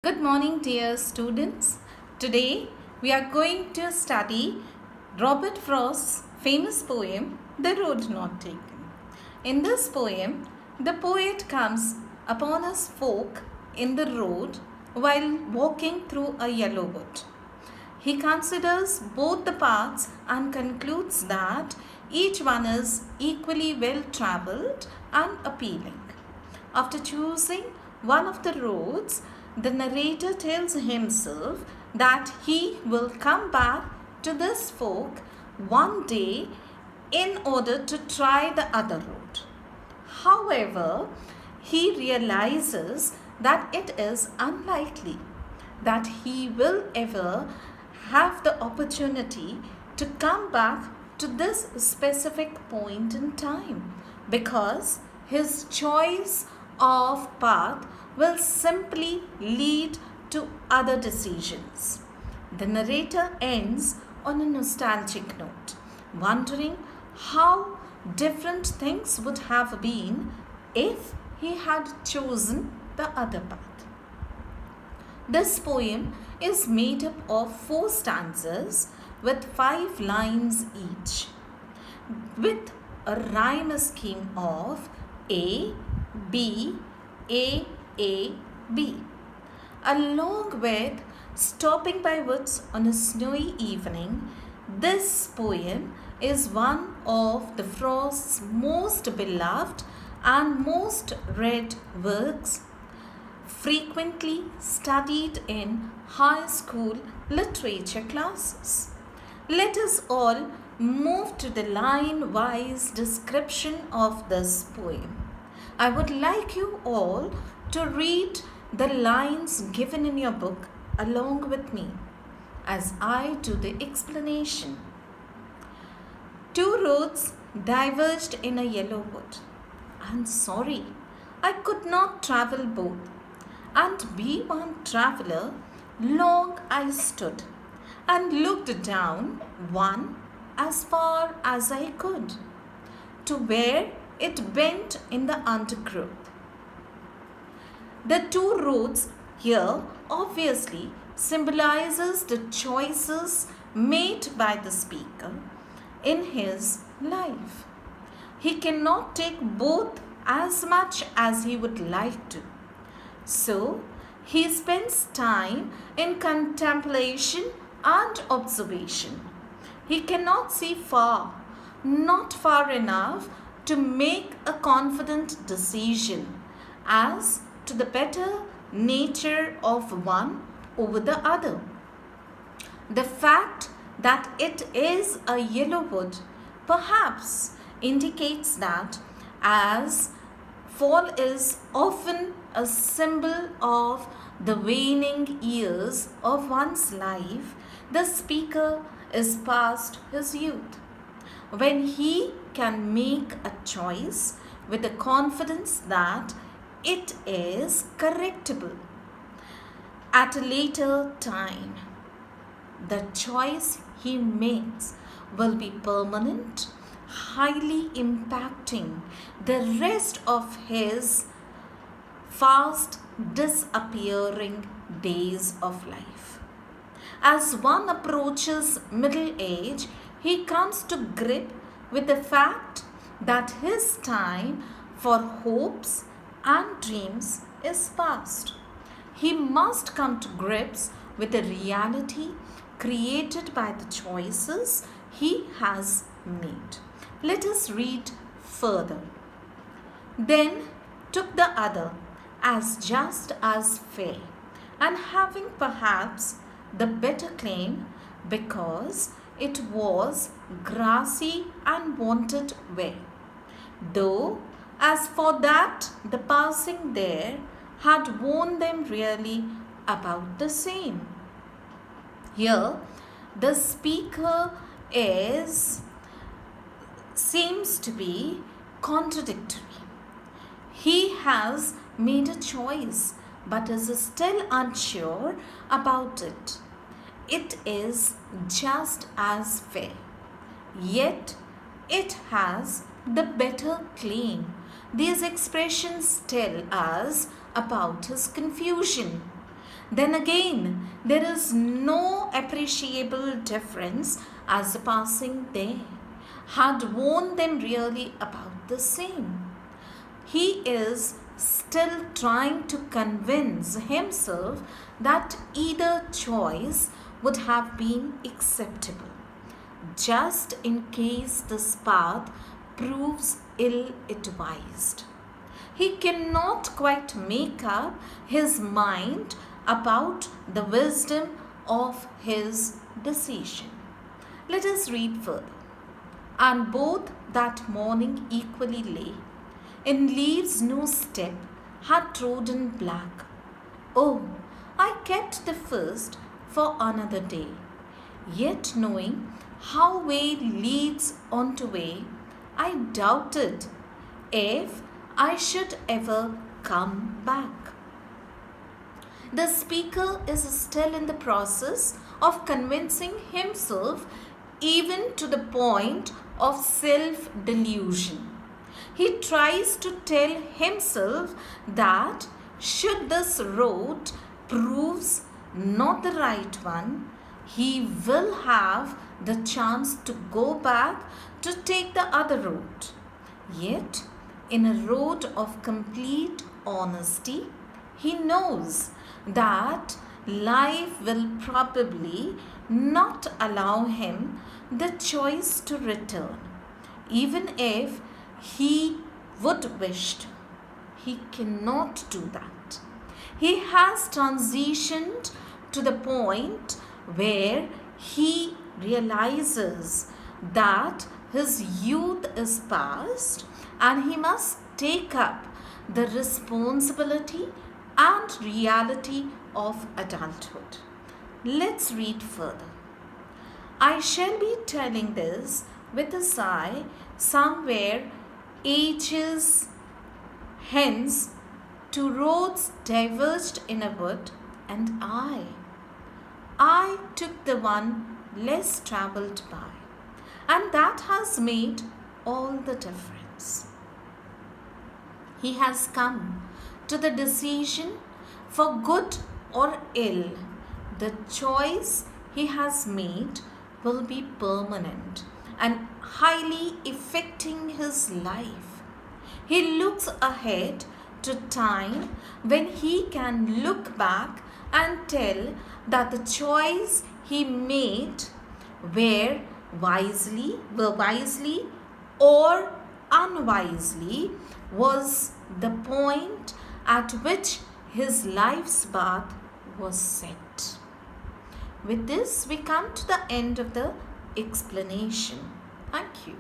Good morning, dear students. Today we are going to study Robert Frost's famous poem, The Road Not Taken. In this poem, the poet comes upon a fork in the road while walking through a yellow wood. He considers both the paths and concludes that each one is equally well traveled and appealing. After choosing one of the roads, the narrator tells himself that he will come back to this fork one day in order to try the other road. However, he realizes that it is unlikely that he will ever have the opportunity to come back to this specific point in time because his choice of path will simply lead to other decisions. The narrator ends on a nostalgic note, wondering how different things would have been if he had chosen the other path. This poem is made up of 4 stanzas with 5 lines each, with a rhyme scheme of A, B, A, B. Along with stopping by woods on a snowy evening, this poem is one of the Frost's most beloved and most read works, frequently studied in high school literature classes. Let us all move to the line-wise description of this poem. I would like you all to read the lines given in your book along with me as I do the explanation. 2 roads diverged in a yellow wood. I'm sorry, I could not travel both, and be one traveler, long I stood and looked down one as far as I could to where it bent in the undergrowth. The 2 roads here obviously symbolizes the choices made by the speaker in his life. He cannot take both as much as he would like to. So, he spends time in contemplation and observation. He cannot see far, not far enough to make a confident decision as to the better nature of one over the other. The fact that it is a yellow wood perhaps indicates that as fall is often a symbol of the waning years of one's life, the speaker is past his youth, when he can make a choice with the confidence that it is correctable at a later time. The choice he makes will be permanent, highly impacting the rest of his fast disappearing days of life. As one approaches middle age, he comes to grip with the fact that his time for hopes and dreams is past. He must come to grips with the reality created by the choices he has made. Let us read further. Then took the other as just as fair, and having perhaps the better claim because it was grassy and wanted way. Though as for that, the passing there had warned them really about the same. Here, the speaker seems to be contradictory. He has made a choice but is still unsure about it. It is just as fair, yet it has the better claim. These expressions tell us about his confusion. Then again, there is no appreciable difference as the passing day had warned them really about the same. He is still trying to convince himself that either choice would have been acceptable, just in case this path proves ill advised. He cannot quite make up his mind about the wisdom of his decision. Let us read further. And both that morning equally lay, in leaves no step had trodden black. Oh, I kept the first for another day, yet knowing how way leads on to way, I doubted if I should ever come back. The speaker is still in the process of convincing himself, even to the point of self delusion. He tries to tell himself that should this road proves not the right one, he will have the chance to go back to take the other road. Yet, in a road of complete honesty, he knows that life will probably not allow him the choice to return, even if he would wish to. He cannot do that. He has transitioned to the point where he realizes that his youth is past and he must take up the responsibility and reality of adulthood. Let's read further. I shall be telling this with a sigh somewhere ages hence. Two roads diverged in a wood, and I took the one less travelled by, and that has made all the difference. He has come to the decision for good or ill. The choice he has made will be permanent and highly affecting his life. He looks ahead to time when he can look back and tell that the choice he made were wisely or unwisely was the point at which his life's path was set. With this, we come to the end of the explanation. Thank you.